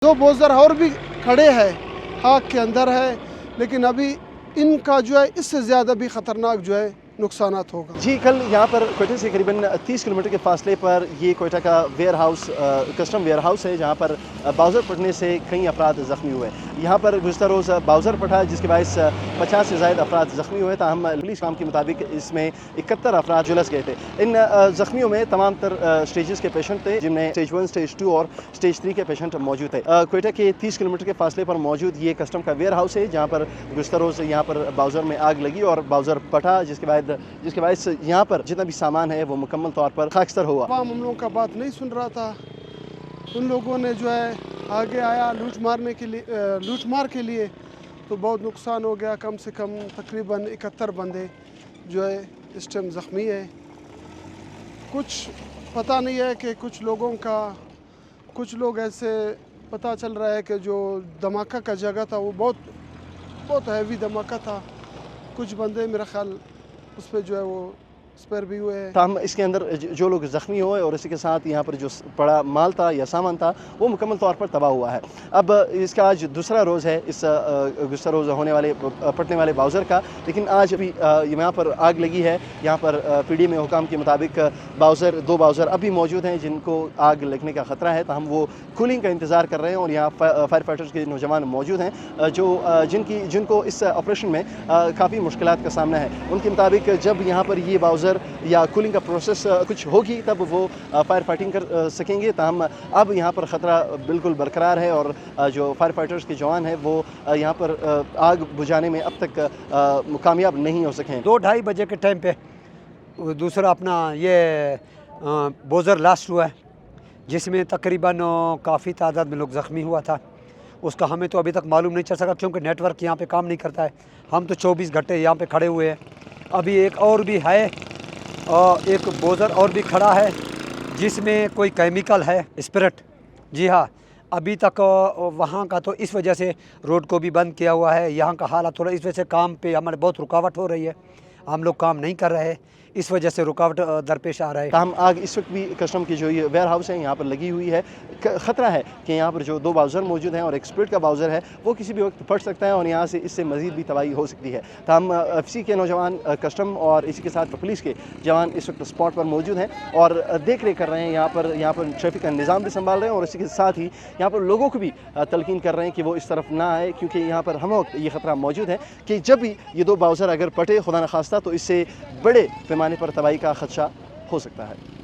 दो बोझर और भी खड़े हैं, आग के अंदर है, लेकिन अभी इनका जो है इससे ज़्यादा भी ख़तरनाक जो है नुकसानात होगा। जी, कल यहाँ पर क्वेटा से करीबन 30 किलोमीटर के फासले पर ये क्वेटा का warehouse custom warehouse है, जहाँ पर बाउज़र फटने से कई अफराद ज़ख्मी हुए। यहाँ पर गुज़िश्ता रोज़ बाउज़र फटा, जिसके बायस 50 से ज़ायद अफराद ज़ख्मी हुए। ताहम पुलिस काम के मुताबिक इसमें 71 अफराद झुलस गए थे। इन ज़ख्मियों में तमाम तर स्टेजेस के पेशेंट थे, जिनमें स्टेज 1, स्टेज 2 और स्टेज 3 के पेशेंट मौजूद थे। क्वेटा के 30 किलोमीटर के फासले पर मौजूद ये कस्टम का वेयर हाउस है, जहाँ पर गुज़िश्ता रोज़ यहाँ पर बाउज़र में आग लगी और बाउज़र फटा, जिसके बायस यहाँ पर जितना भी सामान है वो मुकम्मल तौर पर खाकसर हुआ। हम लोगों का बात नहीं सुन रहा था, उन लोगों ने जो है आगे आया लूट मार के लिए, तो बहुत नुकसान हो गया। कम से कम तकरीबन 71 बंदे जो है इस टाइम ज़ख्मी है। कुछ पता नहीं है कि कुछ लोग ऐसे पता चल रहा है कि जो धमाका का जगह था वो बहुत हैवी धमाका था। कुछ बंदे मेरा ख्याल उस पर जो है वो स्पेयर भी हुए हैं। हम इसके अंदर जो लोग ज़ख्मी हुए और इसी के साथ यहाँ पर जो पड़ा माल था या सामान था वो मुकम्मल तौर पर तबाह हुआ है। अब इसका आज दूसरा रोज़ है इस गुज़िश्ता रोज़ फटने वाले बाउज़र का, लेकिन आज अभी यहाँ पर आग लगी है। यहाँ पर पीडी में हुकाम के मुताबिक दो बाउज़र अभी मौजूद हैं जिनको आग लगने का ख़तरा है। हम वो कूलिंग का इंतज़ार कर रहे हैं और यहाँ फायर फाइटर्स के नौजवान मौजूद हैं जिनको इस ऑपरेशन में काफ़ी मुश्किलात का सामना है। उनके मुताबिक जब यहाँ पर ये बाउज़र या कूलिंग का प्रोसेस कुछ होगी तब वो फायर फाइटिंग कर सकेंगे। ताहम अब यहाँ पर ख़तरा बिल्कुल बरकरार है और जो फायर फाइटर्स के जवान हैं वो यहाँ पर आग बुझाने में अब तक कामयाब नहीं हो सके हैं। 2-2:30 बजे के टाइम पे दूसरा अपना ये बोझर लास्ट हुआ है, जिसमें तकरीबन काफ़ी तादाद में लोग ज़ख्मी हुआ था। उसका हमें तो अभी तक मालूम नहीं चल सका, क्योंकि नेटवर्क यहाँ पे काम नहीं करता है। हम तो 24 घंटे यहाँ पे खड़े हुए हैं। अभी एक और भी है, एक बोझर और भी खड़ा है जिसमें कोई केमिकल है, स्पिरिट। जी हाँ, अभी तक वहाँ का तो इस वजह से रोड को भी बंद किया हुआ है। यहाँ का हालात थोड़ा इस वजह से काम पे हमारे बहुत रुकावट हो रही है, हम लोग काम नहीं कर रहे हैं, इस वजह से रुकावट दरपेश आ रहा है। हम आग इस वक्त भी कस्टम की जो ये वेयर हाउस है यहाँ पर लगी हुई है। ख़तरा है कि यहाँ पर जो दो बाउज़र मौजूद हैं और एक स्प्लिट का बाउज़र है वो किसी भी वक्त फट सकता है और यहाँ से इससे मज़ीद भी तबाही हो सकती है। तो हम एफसी के नौजवान, कस्टम और इसी के साथ पुलिस के जवान इस वक्त स्पॉट पर मौजूद हैं और देख रेख कर रहे हैं। यहाँ पर ट्रैफिक का निज़ाम भी संभाल रहे हैं और इसी के साथ ही यहाँ पर लोगों को भी तलकीन कर रहे हैं कि वो इस तरफ ना आए, क्योंकि यहाँ पर हम वक्त ये ख़तरा मौजूद है कि जब भी ये दो बाउज़र अगर फटे खुदा न खास्ता तो इससे बड़े पैमाने पर तबाही का खदशा हो सकता है।